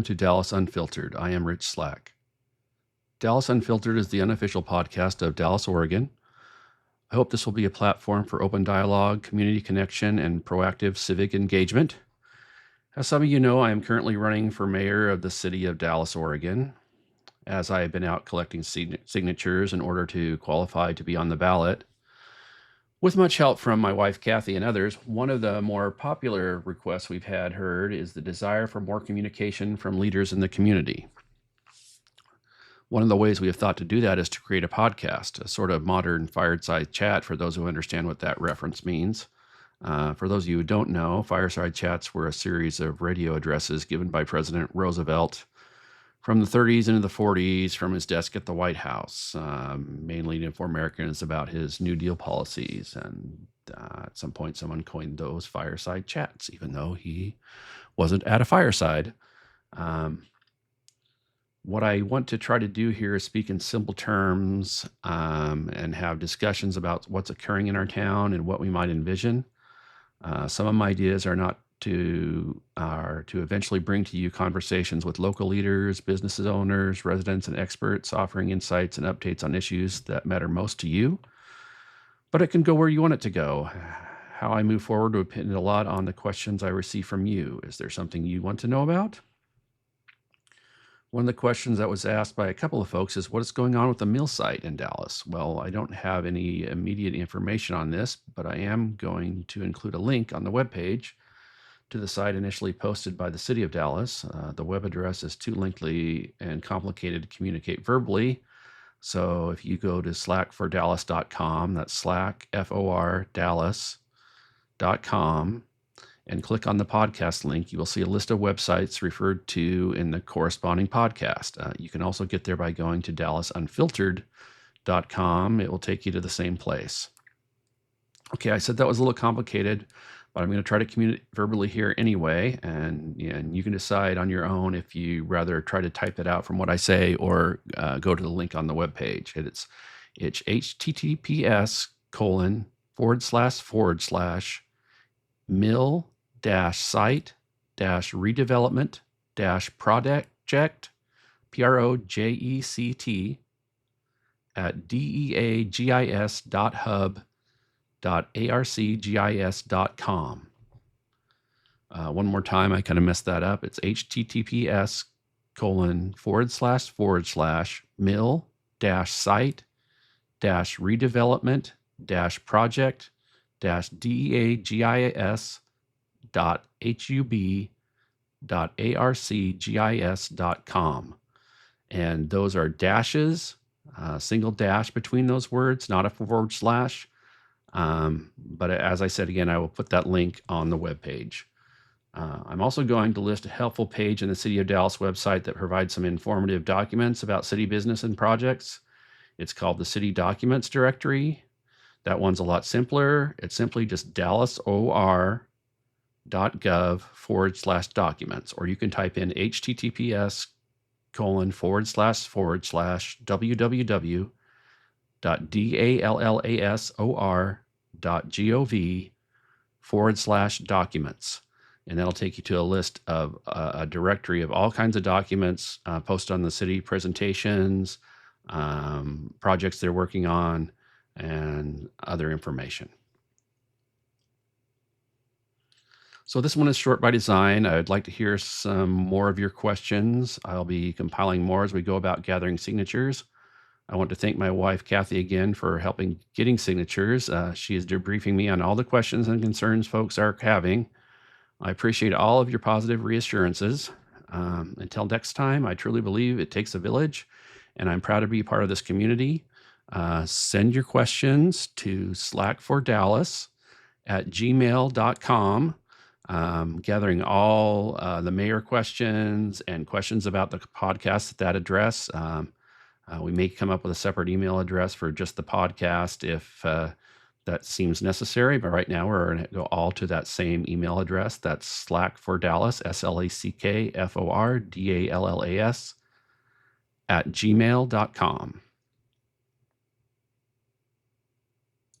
To Dallas Unfiltered. I am Rich Slack. Dallas Unfiltered is the unofficial podcast of Dallas, Oregon. I hope this will be a platform for open dialogue, community connection, and proactive civic engagement. As some of you know, I am currently running for mayor of the city of Dallas, Oregon. As I have been out collecting signatures in order to qualify to be on the ballot. With much help from my wife, Kathy, and others, one of the more popular requests we've had heard is the desire for more communication from leaders in the community. One of the ways we have thought to do that is to create a podcast, a sort of modern fireside chat for those who understand what that reference means. For those of you who don't know, fireside chats were a series of radio addresses given by President Roosevelt from the 30s into the 40s from his desk at the White House, mainly to inform Americans about his New Deal policies. And at some point, someone coined those fireside chats, even though he wasn't at a fireside. What I want to try to do here is speak in simple terms and have discussions about what's occurring in our town and what we might envision. Some of my ideas are to eventually bring to you conversations with local leaders, business owners, residents, and experts, offering insights and updates on issues that matter most to you. But it can go where you want it to go. How I move forward will depend a lot on the questions I receive from you. Is there something you want to know about? One of the questions that was asked by a couple of folks is what is going on with the mill site in Dallas? Well, I don't have any immediate information on this, but I am going to include a link on the webpage to the site initially posted by the city of Dallas. The web address is too lengthy and complicated to communicate verbally. So if you go to slackfordallas.com, that's Slack, F-O-R, Dallas.com, and click on the podcast link, you will see a list of websites referred to in the corresponding podcast. You can also get there by going to dallasunfiltered.com. It will take you to the same place. Okay, I said that was a little complicated, but I'm going to try to communicate verbally here anyway, and you can decide on your own if you rather try to type it out from what I say or go to the link on the webpage. It's https://mill-site-redevelopment-project, project, at deagis.hub.arcgis.com. One more time, I kind of messed that up. It's https://mill-site-redevelopment-project-deagis.hub.arcgis.com. And those are dashes, single dash between those words, not a forward slash. But as I said again, I will put that link on the webpage. I'm also going to list a helpful page in the City of Dallas website that provides some informative documents about city business and projects. It's called the City Documents Directory. That one's a lot simpler. It's simply just dallasor.gov/documents, or you can type in https://www.dallasor.gov/documents. And that'll take you to a list of a directory of all kinds of documents posted on the city, presentations, projects they're working on, and other information. So this one is short by design. I'd like to hear some more of your questions. I'll be compiling more as we go about gathering signatures. I want to thank my wife, Kathy, again for helping getting signatures. She is debriefing me on all the questions and concerns folks are having. I appreciate all of your positive reassurances. Until next time, I truly believe it takes a village, and I'm proud to be part of this community. Send your questions to slackfordallas@gmail.com, gathering all the mayor questions and questions about the podcast at that address. We may come up with a separate email address for just the podcast if that seems necessary, but right now we're going to go all to that same email address. That's slackfordallas, SLACKFORDALLAS @gmail.com.